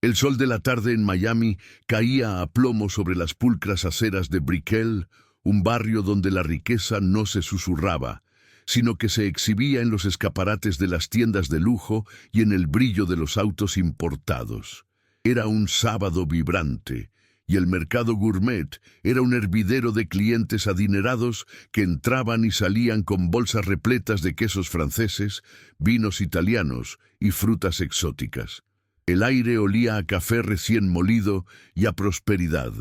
El sol de la tarde en Miami caía a plomo sobre las pulcras aceras de Brickell, un barrio donde la riqueza no se susurraba, sino que se exhibía en los escaparates de las tiendas de lujo y en el brillo de los autos importados. Era un sábado vibrante, y el mercado gourmet era un hervidero de clientes adinerados que entraban y salían con bolsas repletas de quesos franceses, vinos italianos y frutas exóticas. El aire olía a café recién molido y a prosperidad.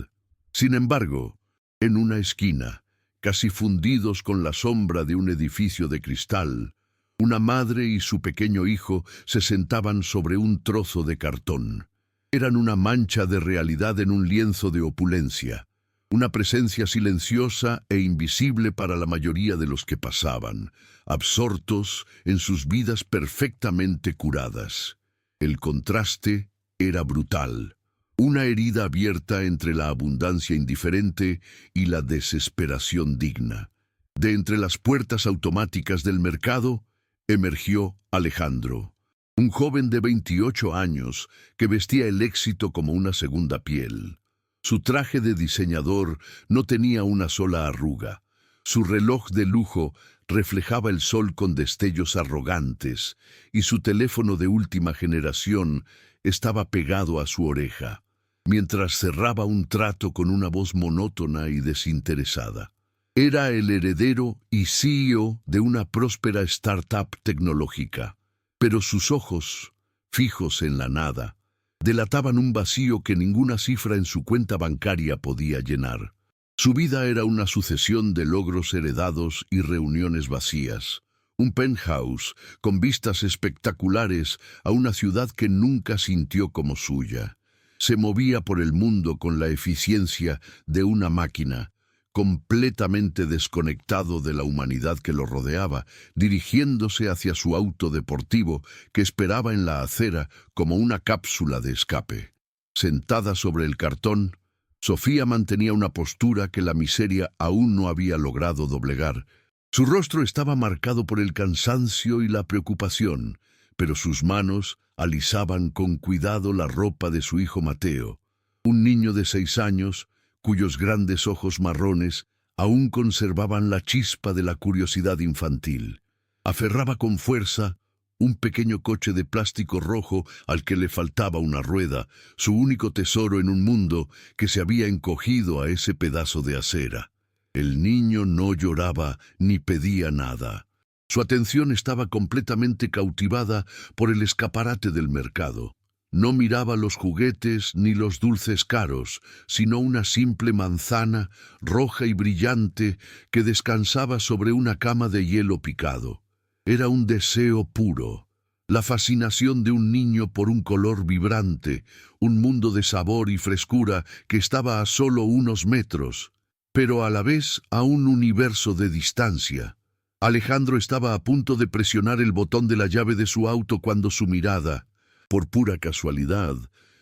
Sin embargo, en una esquina, casi fundidos con la sombra de un edificio de cristal, una madre y su pequeño hijo se sentaban sobre un trozo de cartón. Eran una mancha de realidad en un lienzo de opulencia, una presencia silenciosa e invisible para la mayoría de los que pasaban, absortos en sus vidas perfectamente curadas. El contraste era brutal, una herida abierta entre la abundancia indiferente y la desesperación digna. De entre las puertas automáticas del mercado, emergió Alejandro, un joven de 28 años que vestía el éxito como una segunda piel. Su traje de diseñador no tenía una sola arruga. Su reloj de lujo reflejaba el sol con destellos arrogantes y su teléfono de última generación estaba pegado a su oreja, mientras cerraba un trato con una voz monótona y desinteresada. Era el heredero y CEO de una próspera startup tecnológica, pero sus ojos, fijos en la nada, delataban un vacío que ninguna cifra en su cuenta bancaria podía llenar. Su vida era una sucesión de logros heredados y reuniones vacías. Un penthouse con vistas espectaculares a una ciudad que nunca sintió como suya. Se movía por el mundo con la eficiencia de una máquina, completamente desconectado de la humanidad que lo rodeaba, dirigiéndose hacia su auto deportivo que esperaba en la acera como una cápsula de escape. Sentada sobre el cartón, Sofía mantenía una postura que la miseria aún no había logrado doblegar. Su rostro estaba marcado por el cansancio y la preocupación, pero sus manos alisaban con cuidado la ropa de su hijo Mateo, un niño de 6 años, cuyos grandes ojos marrones aún conservaban la chispa de la curiosidad infantil. Aferraba con fuerza un pequeño coche de plástico rojo al que le faltaba una rueda, su único tesoro en un mundo que se había encogido a ese pedazo de acera. El niño no lloraba ni pedía nada. Su atención estaba completamente cautivada por el escaparate del mercado. No miraba los juguetes ni los dulces caros, sino una simple manzana roja y brillante que descansaba sobre una cama de hielo picado. Era un deseo puro, la fascinación de un niño por un color vibrante, un mundo de sabor y frescura que estaba a solo unos metros, pero a la vez a un universo de distancia. Alejandro estaba a punto de presionar el botón de la llave de su auto cuando su mirada, por pura casualidad,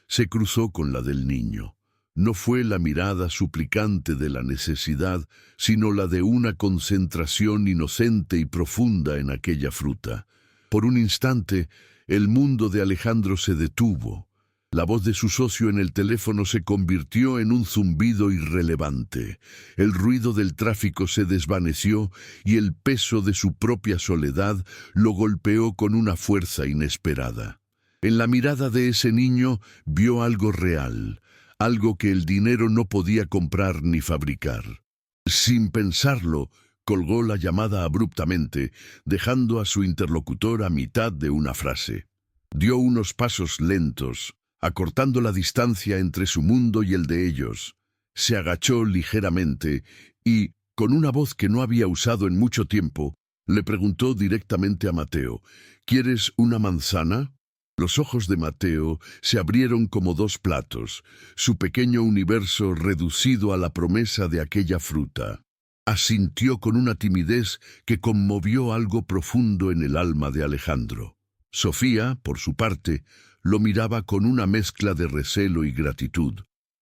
se cruzó con la del niño. No fue la mirada suplicante de la necesidad, sino la de una concentración inocente y profunda en aquella fruta. Por un instante, el mundo de Alejandro se detuvo. La voz de su socio en el teléfono se convirtió en un zumbido irrelevante. El ruido del tráfico se desvaneció y el peso de su propia soledad lo golpeó con una fuerza inesperada. En la mirada de ese niño vio algo real, algo que el dinero no podía comprar ni fabricar. Sin pensarlo, colgó la llamada abruptamente, dejando a su interlocutor a mitad de una frase. Dio unos pasos lentos, acortando la distancia entre su mundo y el de ellos. Se agachó ligeramente y, con una voz que no había usado en mucho tiempo, le preguntó directamente a Mateo, ¿quieres una manzana? Los ojos de Mateo se abrieron como 2 platos, su pequeño universo reducido a la promesa de aquella fruta. Asintió con una timidez que conmovió algo profundo en el alma de Alejandro. Sofía, por su parte, lo miraba con una mezcla de recelo y gratitud,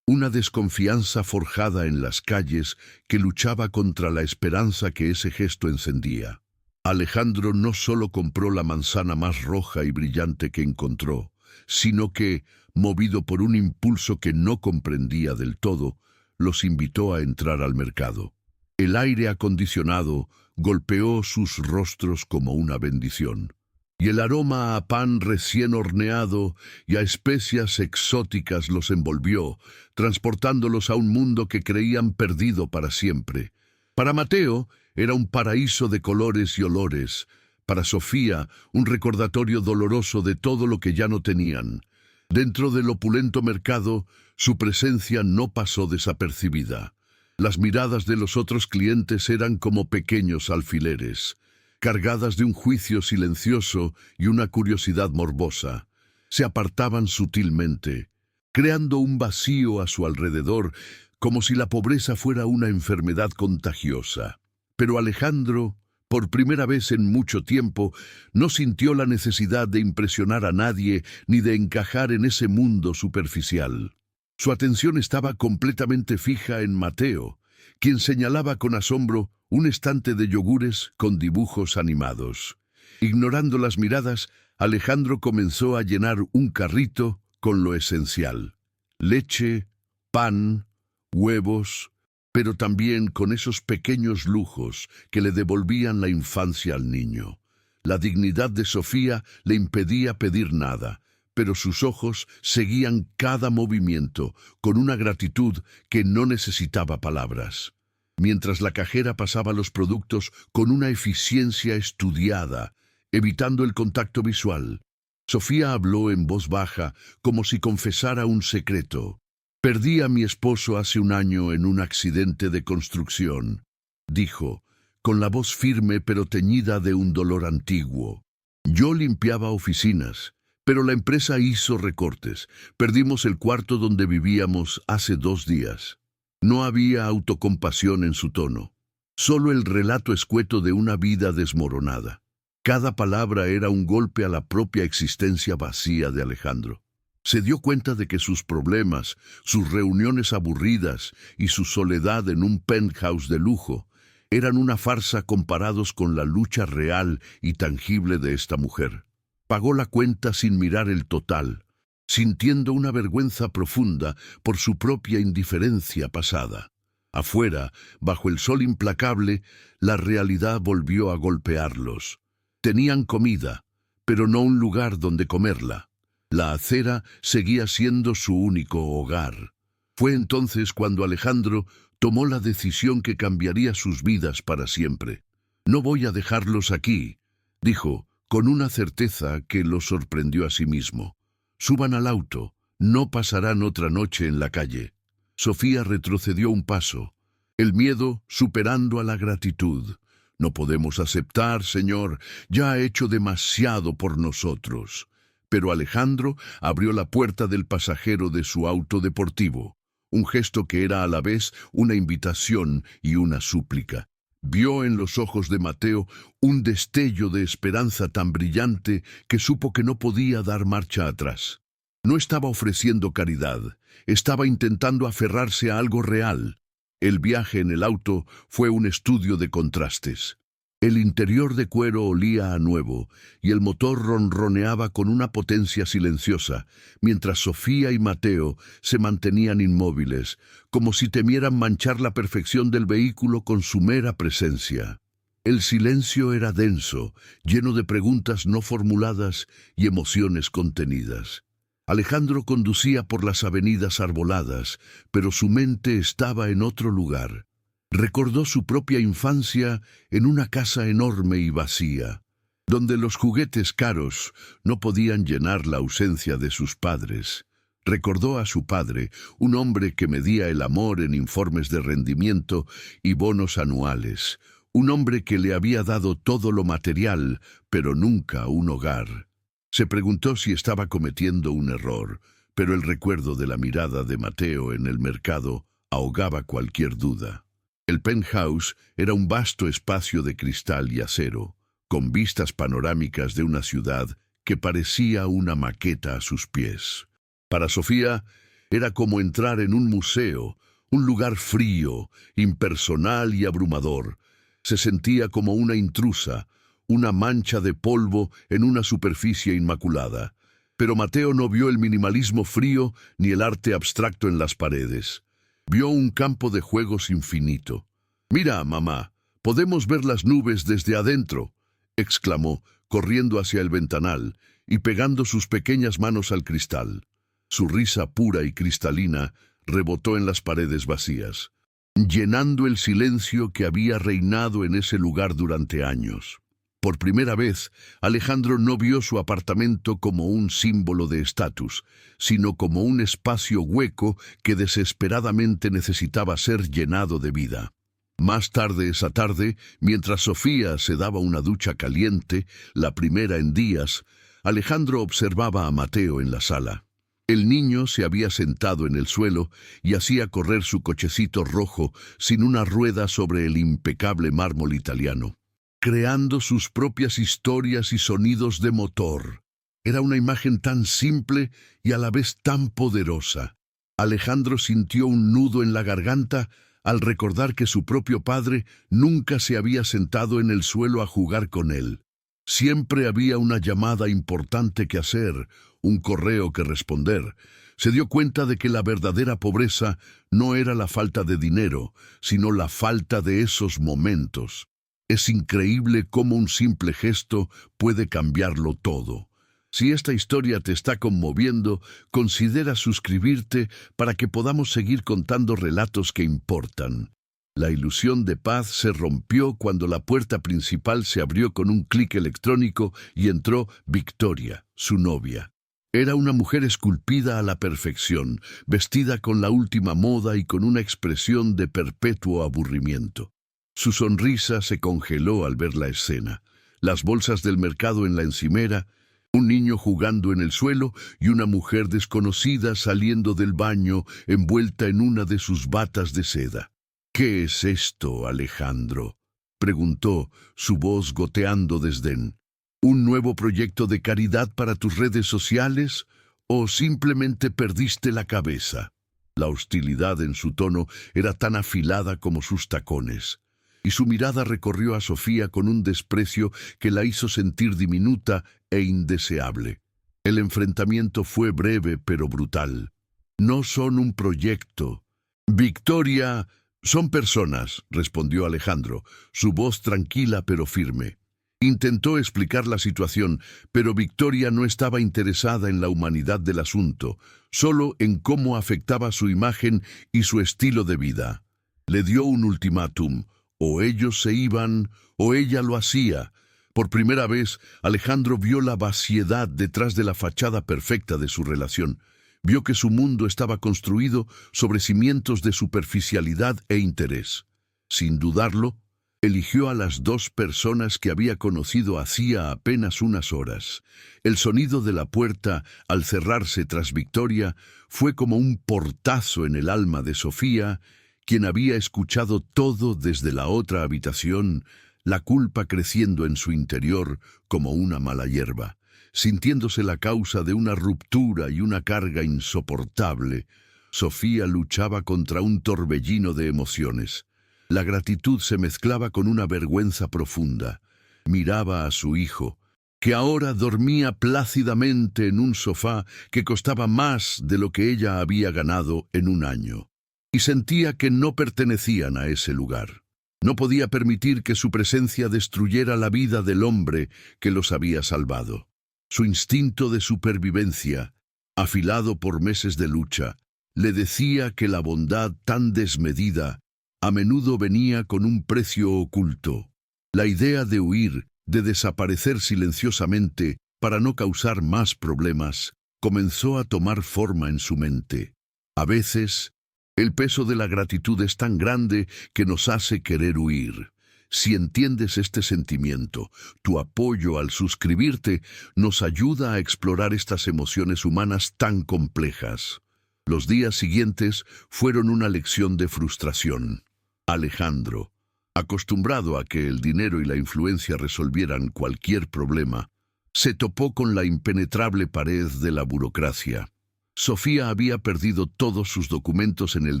una desconfianza forjada en las calles que luchaba contra la esperanza que ese gesto encendía. Alejandro no solo compró la manzana más roja y brillante que encontró, sino que, movido por un impulso que no comprendía del todo, los invitó a entrar al mercado. El aire acondicionado golpeó sus rostros como una bendición, y el aroma a pan recién horneado y a especias exóticas los envolvió, transportándolos a un mundo que creían perdido para siempre. Para Mateo era un paraíso de colores y olores, para Sofía un recordatorio doloroso de todo lo que ya no tenían. Dentro del opulento mercado, su presencia no pasó desapercibida. Las miradas de los otros clientes eran como pequeños alfileres, cargadas de un juicio silencioso y una curiosidad morbosa. Se apartaban sutilmente, creando un vacío a su alrededor, como si la pobreza fuera una enfermedad contagiosa. Pero Alejandro, por primera vez en mucho tiempo, no sintió la necesidad de impresionar a nadie ni de encajar en ese mundo superficial. Su atención estaba completamente fija en Mateo, quien señalaba con asombro un estante de yogures con dibujos animados. Ignorando las miradas, Alejandro comenzó a llenar un carrito con lo esencial: leche, pan, huevos, pero también con esos pequeños lujos que le devolvían la infancia al niño. La dignidad de Sofía le impedía pedir nada, pero sus ojos seguían cada movimiento con una gratitud que no necesitaba palabras. Mientras la cajera pasaba los productos con una eficiencia estudiada, evitando el contacto visual, Sofía habló en voz baja, como si confesara un secreto. «Perdí a mi esposo hace un año en un accidente de construcción», dijo, con la voz firme pero teñida de un dolor antiguo. «Yo limpiaba oficinas, pero la empresa hizo recortes. Perdimos el cuarto donde vivíamos hace 2 días». No había autocompasión en su tono, solo el relato escueto de una vida desmoronada. Cada palabra era un golpe a la propia existencia vacía de Alejandro. Se dio cuenta de que sus problemas, sus reuniones aburridas y su soledad en un penthouse de lujo eran una farsa comparados con la lucha real y tangible de esta mujer. Pagó la cuenta sin mirar el total, sintiendo una vergüenza profunda por su propia indiferencia pasada. Afuera, bajo el sol implacable, la realidad volvió a golpearlos. Tenían comida, pero no un lugar donde comerla. La acera seguía siendo su único hogar. Fue entonces cuando Alejandro tomó la decisión que cambiaría sus vidas para siempre. «No voy a dejarlos aquí», dijo, con una certeza que lo sorprendió a sí mismo. «Suban al auto, no pasarán otra noche en la calle». Sofía retrocedió un paso, el miedo superando a la gratitud. «No podemos aceptar, señor, ya ha hecho demasiado por nosotros». Pero Alejandro abrió la puerta del pasajero de su auto deportivo, un gesto que era a la vez una invitación y una súplica. Vio en los ojos de Mateo un destello de esperanza tan brillante que supo que no podía dar marcha atrás. No estaba ofreciendo caridad, estaba intentando aferrarse a algo real. El viaje en el auto fue un estudio de contrastes. El interior de cuero olía a nuevo y el motor ronroneaba con una potencia silenciosa, mientras Sofía y Mateo se mantenían inmóviles, como si temieran manchar la perfección del vehículo con su mera presencia. El silencio era denso, lleno de preguntas no formuladas y emociones contenidas. Alejandro conducía por las avenidas arboladas, pero su mente estaba en otro lugar. Recordó su propia infancia en una casa enorme y vacía, donde los juguetes caros no podían llenar la ausencia de sus padres. Recordó a su padre, un hombre que medía el amor en informes de rendimiento y bonos anuales, un hombre que le había dado todo lo material, pero nunca un hogar. Se preguntó si estaba cometiendo un error, pero el recuerdo de la mirada de Mateo en el mercado ahogaba cualquier duda. El penthouse era un vasto espacio de cristal y acero, con vistas panorámicas de una ciudad que parecía una maqueta a sus pies. Para Sofía era como entrar en un museo, un lugar frío, impersonal y abrumador. Se sentía como una intrusa, una mancha de polvo en una superficie inmaculada. Pero Mateo no vio el minimalismo frío ni el arte abstracto en las paredes. Vio un campo de juegos infinito. «Mira, mamá, podemos ver las nubes desde adentro», exclamó, corriendo hacia el ventanal y pegando sus pequeñas manos al cristal. Su risa pura y cristalina rebotó en las paredes vacías, llenando el silencio que había reinado en ese lugar durante años. Por primera vez, Alejandro no vio su apartamento como un símbolo de estatus, sino como un espacio hueco que desesperadamente necesitaba ser llenado de vida. Más tarde esa tarde, mientras Sofía se daba una ducha caliente, la primera en días, Alejandro observaba a Mateo en la sala. El niño se había sentado en el suelo y hacía correr su cochecito rojo sin una rueda sobre el impecable mármol italiano, creando sus propias historias y sonidos de motor. Era una imagen tan simple y a la vez tan poderosa. Alejandro sintió un nudo en la garganta al recordar que su propio padre nunca se había sentado en el suelo a jugar con él. Siempre había una llamada importante que hacer, un correo que responder. Se dio cuenta de que la verdadera pobreza no era la falta de dinero, sino la falta de esos momentos. Es increíble cómo un simple gesto puede cambiarlo todo. Si esta historia te está conmoviendo, considera suscribirte para que podamos seguir contando relatos que importan. La ilusión de paz se rompió cuando la puerta principal se abrió con un clic electrónico y entró Victoria, su novia. Era una mujer esculpida a la perfección, vestida con la última moda y con una expresión de perpetuo aburrimiento. Su sonrisa se congeló al ver la escena. Las bolsas del mercado en la encimera, un niño jugando en el suelo y una mujer desconocida saliendo del baño envuelta en una de sus batas de seda. «¿Qué es esto, Alejandro?», preguntó, su voz goteando desdén. «¿Un nuevo proyecto de caridad para tus redes sociales o simplemente perdiste la cabeza?» La hostilidad en su tono era tan afilada como sus tacones, y su mirada recorrió a Sofía con un desprecio que la hizo sentir diminuta e indeseable. El enfrentamiento fue breve pero brutal. «No son un proyecto. Victoria, son personas», respondió Alejandro, su voz tranquila pero firme. Intentó explicar la situación, pero Victoria no estaba interesada en la humanidad del asunto, solo en cómo afectaba su imagen y su estilo de vida. Le dio un ultimátum: o ellos se iban, o ella lo hacía. Por primera vez, Alejandro vio la vaciedad detrás de la fachada perfecta de su relación. Vio que su mundo estaba construido sobre cimientos de superficialidad e interés. Sin dudarlo, eligió a las dos personas que había conocido hacía apenas unas horas. El sonido de la puerta, al cerrarse tras Victoria, fue como un portazo en el alma de Sofía, quien había escuchado todo desde la otra habitación, la culpa creciendo en su interior como una mala hierba. Sintiéndose la causa de una ruptura y una carga insoportable, Sofía luchaba contra un torbellino de emociones. La gratitud se mezclaba con una vergüenza profunda. Miraba a su hijo, que ahora dormía plácidamente en un sofá que costaba más de lo que ella había ganado en un año, y sentía que no pertenecían a ese lugar. No podía permitir que su presencia destruyera la vida del hombre que los había salvado. Su instinto de supervivencia, afilado por meses de lucha, le decía que la bondad tan desmedida a menudo venía con un precio oculto. La idea de huir, de desaparecer silenciosamente para no causar más problemas, comenzó a tomar forma en su mente. A veces, el peso de la gratitud es tan grande que nos hace querer huir. Si entiendes este sentimiento, tu apoyo al suscribirte nos ayuda a explorar estas emociones humanas tan complejas. Los días siguientes fueron una lección de frustración. Alejandro, acostumbrado a que el dinero y la influencia resolvieran cualquier problema, se topó con la impenetrable pared de la burocracia. Sofía había perdido todos sus documentos en el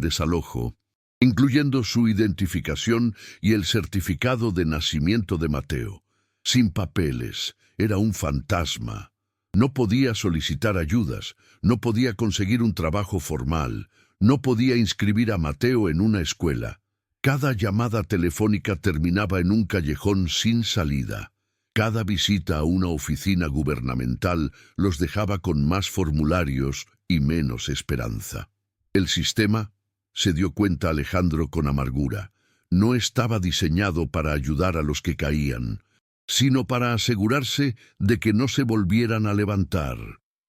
desalojo, incluyendo su identificación y el certificado de nacimiento de Mateo. Sin papeles, era un fantasma. No podía solicitar ayudas, no podía conseguir un trabajo formal, no podía inscribir a Mateo en una escuela. Cada llamada telefónica terminaba en un callejón sin salida. Cada visita a una oficina gubernamental los dejaba con más formularios y menos esperanza. El sistema, se dio cuenta Alejandro con amargura, no estaba diseñado para ayudar a los que caían, sino para asegurarse de que no se volvieran a levantar.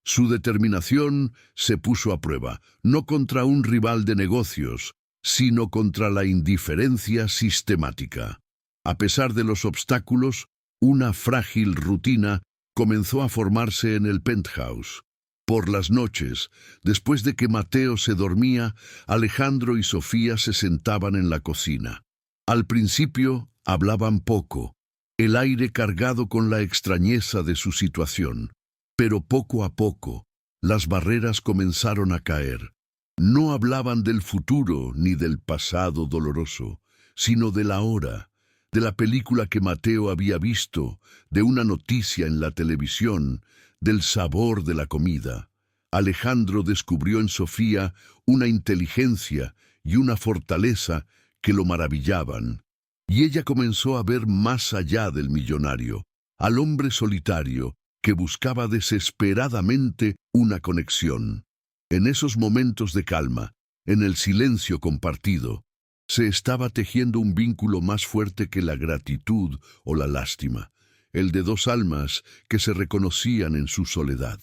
Su determinación se puso a prueba, no contra un rival de negocios, sino contra la indiferencia sistemática. A pesar de los obstáculos, una frágil rutina comenzó a formarse en el penthouse. Por las noches, después de que Mateo se dormía, Alejandro y Sofía se sentaban en la cocina. Al principio hablaban poco, el aire cargado con la extrañeza de su situación. Pero poco a poco, las barreras comenzaron a caer. No hablaban del futuro ni del pasado doloroso, sino de la hora, de la película que Mateo había visto, de una noticia en la televisión, del sabor de la comida. Alejandro descubrió en Sofía una inteligencia y una fortaleza que lo maravillaban, y ella comenzó a ver más allá del millonario, al hombre solitario que buscaba desesperadamente una conexión. En esos momentos de calma, en el silencio compartido, se estaba tejiendo un vínculo más fuerte que la gratitud o la lástima, el de dos almas que se reconocían en su soledad.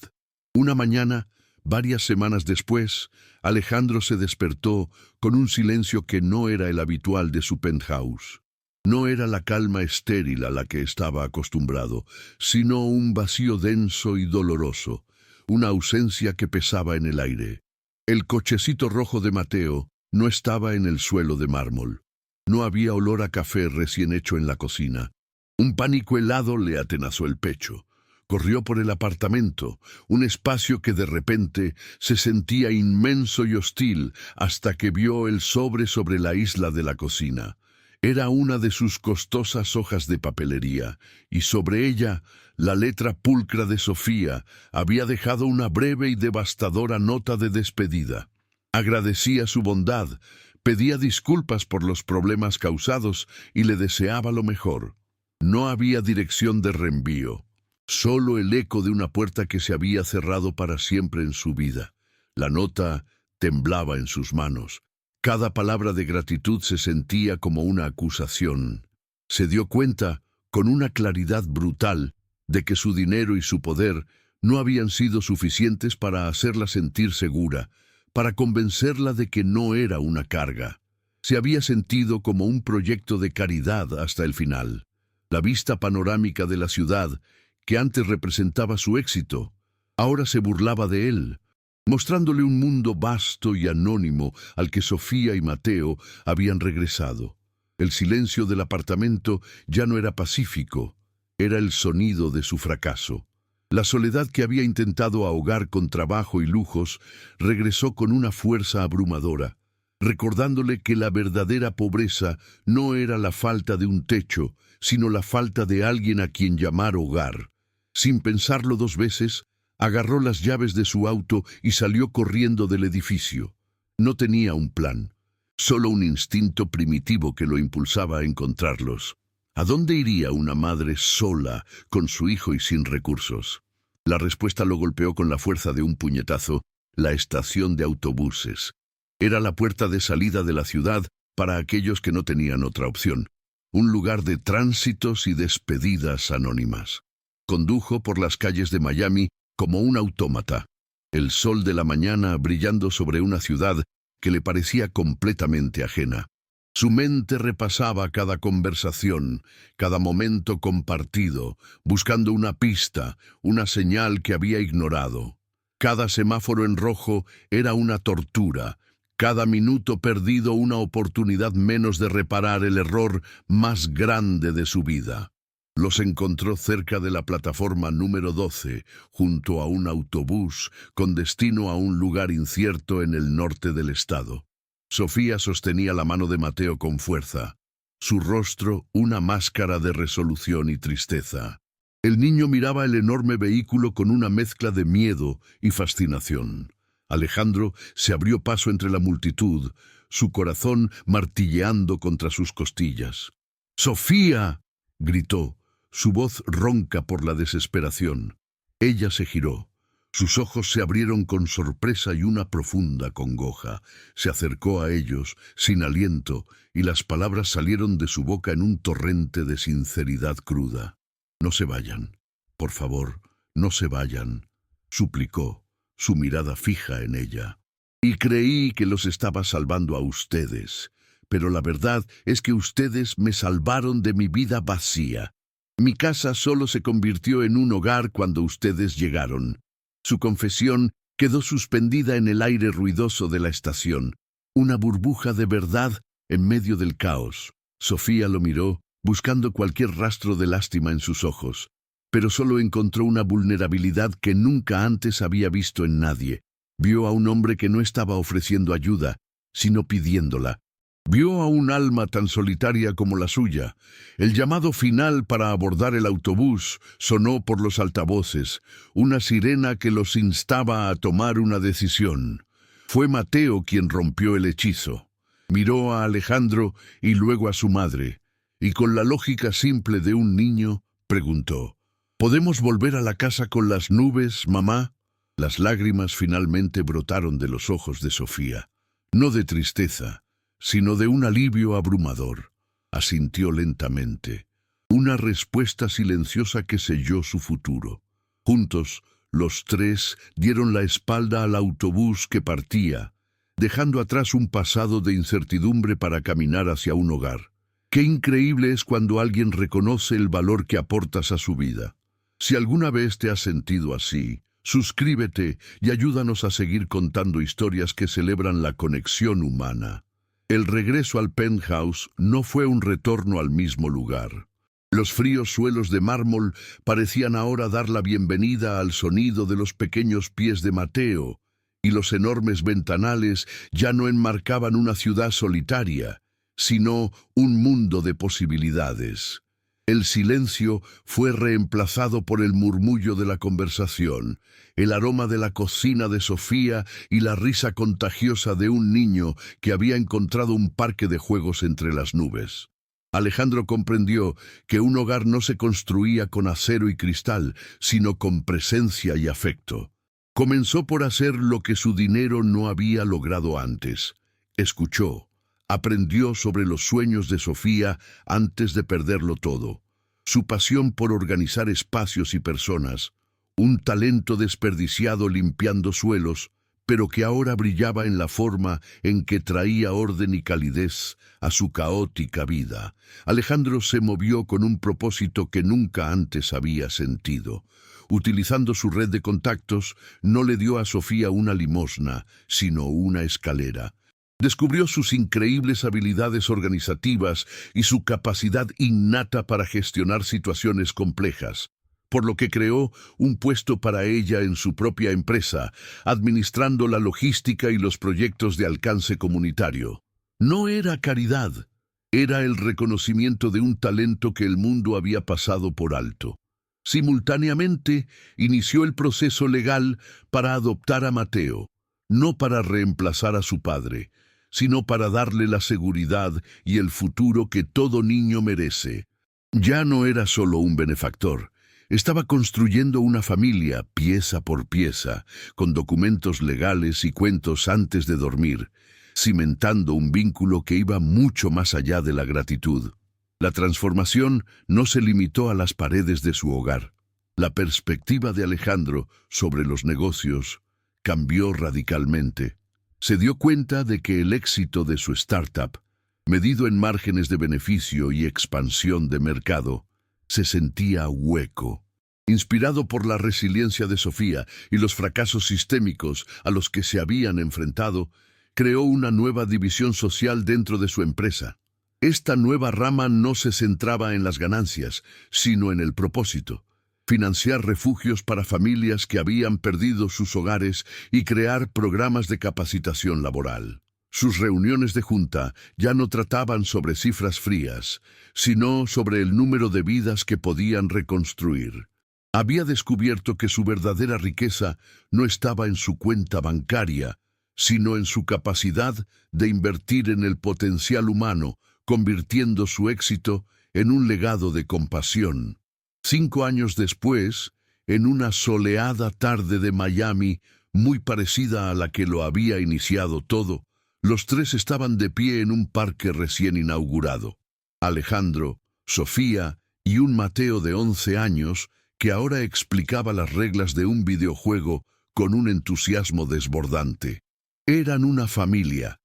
Una mañana, varias semanas después, Alejandro se despertó con un silencio que no era el habitual de su penthouse. No era la calma estéril a la que estaba acostumbrado, sino un vacío denso y doloroso, una ausencia que pesaba en el aire. El cochecito rojo de Mateo no estaba en el suelo de mármol. No había olor a café recién hecho en la cocina. Un pánico helado le atenazó el pecho. Corrió por el apartamento, un espacio que de repente se sentía inmenso y hostil hasta que vio el sobre la isla de la cocina. Era una de sus costosas hojas de papelería, y sobre ella la letra pulcra de Sofía había dejado una breve y devastadora nota de despedida. Agradecía su bondad, pedía disculpas por los problemas causados y le deseaba lo mejor. No había dirección de reenvío, solo el eco de una puerta que se había cerrado para siempre en su vida. La nota temblaba en sus manos. Cada palabra de gratitud se sentía como una acusación. Se dio cuenta, con una claridad brutal, de que su dinero y su poder no habían sido suficientes para hacerla sentir segura, para convencerla de que no era una carga. Se había sentido como un proyecto de caridad hasta el final. La vista panorámica de la ciudad, que antes representaba su éxito, ahora se burlaba de él, mostrándole un mundo vasto y anónimo al que Sofía y Mateo habían regresado. El silencio del apartamento ya no era pacífico, era el sonido de su fracaso. La soledad que había intentado ahogar con trabajo y lujos regresó con una fuerza abrumadora, recordándole que la verdadera pobreza no era la falta de un techo, sino la falta de alguien a quien llamar hogar. Sin pensarlo dos veces, agarró las llaves de su auto y salió corriendo del edificio. No tenía un plan, solo un instinto primitivo que lo impulsaba a encontrarlos. ¿A dónde iría una madre sola, con su hijo y sin recursos? La respuesta lo golpeó con la fuerza de un puñetazo: la estación de autobuses. Era la puerta de salida de la ciudad para aquellos que no tenían otra opción. Un lugar de tránsitos y despedidas anónimas. Condujo por las calles de Miami como un autómata, el sol de la mañana brillando sobre una ciudad que le parecía completamente ajena. Su mente repasaba cada conversación, cada momento compartido, buscando una pista, una señal que había ignorado. Cada semáforo en rojo era una tortura, cada minuto perdido una oportunidad menos de reparar el error más grande de su vida. Los encontró cerca de la plataforma número 12, junto a un autobús con destino a un lugar incierto en el norte del estado. Sofía sostenía la mano de Mateo con fuerza, su rostro una máscara de resolución y tristeza. El niño miraba el enorme vehículo con una mezcla de miedo y fascinación. Alejandro se abrió paso entre la multitud, su corazón martilleando contra sus costillas. ¡Sofía!, gritó, su voz ronca por la desesperación. Ella se giró. Sus ojos se abrieron con sorpresa y una profunda congoja. Se acercó a ellos, sin aliento, y las palabras salieron de su boca en un torrente de sinceridad cruda. «No se vayan, por favor, no se vayan», suplicó, su mirada fija en ella. «Y creí que los estaba salvando a ustedes, pero la verdad es que ustedes me salvaron de mi vida vacía. Mi casa solo se convirtió en un hogar cuando ustedes llegaron». Su confesión quedó suspendida en el aire ruidoso de la estación, una burbuja de verdad en medio del caos. Sofía lo miró, buscando cualquier rastro de lástima en sus ojos, pero solo encontró una vulnerabilidad que nunca antes había visto en nadie. Vio a un hombre que no estaba ofreciendo ayuda, sino pidiéndola. Vio a un alma tan solitaria como la suya. El llamado final para abordar el autobús sonó por los altavoces, una sirena que los instaba a tomar una decisión. Fue Mateo quien rompió el hechizo. Miró a Alejandro y luego a su madre, y con la lógica simple de un niño, preguntó: «¿Podemos volver a la casa con las nubes, mamá?». Las lágrimas finalmente brotaron de los ojos de Sofía, no de tristeza, sino de un alivio abrumador. Asintió lentamente, una respuesta silenciosa que selló su futuro. Juntos, los tres dieron la espalda al autobús que partía, dejando atrás un pasado de incertidumbre para caminar hacia un hogar. Qué increíble es cuando alguien reconoce el valor que aportas a su vida. Si alguna vez te has sentido así, suscríbete y ayúdanos a seguir contando historias que celebran la conexión humana. El regreso al penthouse no fue un retorno al mismo lugar. Los fríos suelos de mármol parecían ahora dar la bienvenida al sonido de los pequeños pies de Mateo, y los enormes ventanales ya no enmarcaban una ciudad solitaria, sino un mundo de posibilidades. El silencio fue reemplazado por el murmullo de la conversación, el aroma de la cocina de Sofía y la risa contagiosa de un niño que había encontrado un parque de juegos entre las nubes. Alejandro comprendió que un hogar no se construía con acero y cristal, sino con presencia y afecto. Comenzó por hacer lo que su dinero no había logrado antes. Escuchó. Aprendió sobre los sueños de Sofía antes de perderlo todo. Su pasión por organizar espacios y personas, un talento desperdiciado limpiando suelos, pero que ahora brillaba en la forma en que traía orden y calidez a su caótica vida. Alejandro se movió con un propósito que nunca antes había sentido. Utilizando su red de contactos, no le dio a Sofía una limosna, sino una escalera. Descubrió sus increíbles habilidades organizativas y su capacidad innata para gestionar situaciones complejas, por lo que creó un puesto para ella en su propia empresa, administrando la logística y los proyectos de alcance comunitario. No era caridad, era el reconocimiento de un talento que el mundo había pasado por alto. Simultáneamente, inició el proceso legal para adoptar a Mateo, no para reemplazar a su padre, sino para darle la seguridad y el futuro que todo niño merece. Ya no era solo un benefactor. Estaba construyendo una familia, pieza por pieza, con documentos legales y cuentos antes de dormir, cimentando un vínculo que iba mucho más allá de la gratitud. La transformación no se limitó a las paredes de su hogar. La perspectiva de Alejandro sobre los negocios cambió radicalmente. Se dio cuenta de que el éxito de su startup, medido en márgenes de beneficio y expansión de mercado, se sentía hueco. Inspirado por la resiliencia de Sofía y los fracasos sistémicos a los que se habían enfrentado, creó una nueva división social dentro de su empresa. Esta nueva rama no se centraba en las ganancias, sino en el propósito: financiar refugios para familias que habían perdido sus hogares y crear programas de capacitación laboral. Sus reuniones de junta ya no trataban sobre cifras frías, sino sobre el número de vidas que podían reconstruir. Había descubierto que su verdadera riqueza no estaba en su cuenta bancaria, sino en su capacidad de invertir en el potencial humano, convirtiendo su éxito en un legado de compasión. 5 años después, en una soleada tarde de Miami, muy parecida a la que lo había iniciado todo, los tres estaban de pie en un parque recién inaugurado. Alejandro, Sofía y un Mateo de 11 años, que ahora explicaba las reglas de un videojuego con un entusiasmo desbordante. Eran una familia,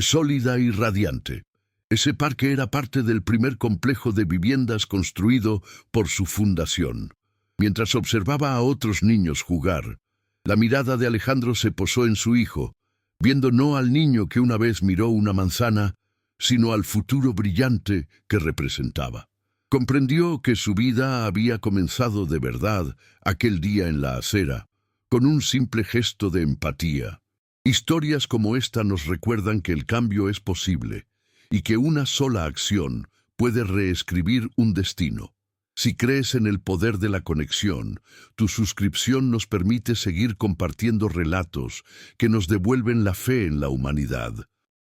sólida y radiante. Ese parque era parte del primer complejo de viviendas construido por su fundación. Mientras observaba a otros niños jugar, la mirada de Alejandro se posó en su hijo, viendo no al niño que una vez miró una manzana, sino al futuro brillante que representaba. Comprendió que su vida había comenzado de verdad aquel día en la acera, con un simple gesto de empatía. Historias como esta nos recuerdan que el cambio es posible y que una sola acción puede reescribir un destino. Si crees en el poder de la conexión, tu suscripción nos permite seguir compartiendo relatos que nos devuelven la fe en la humanidad.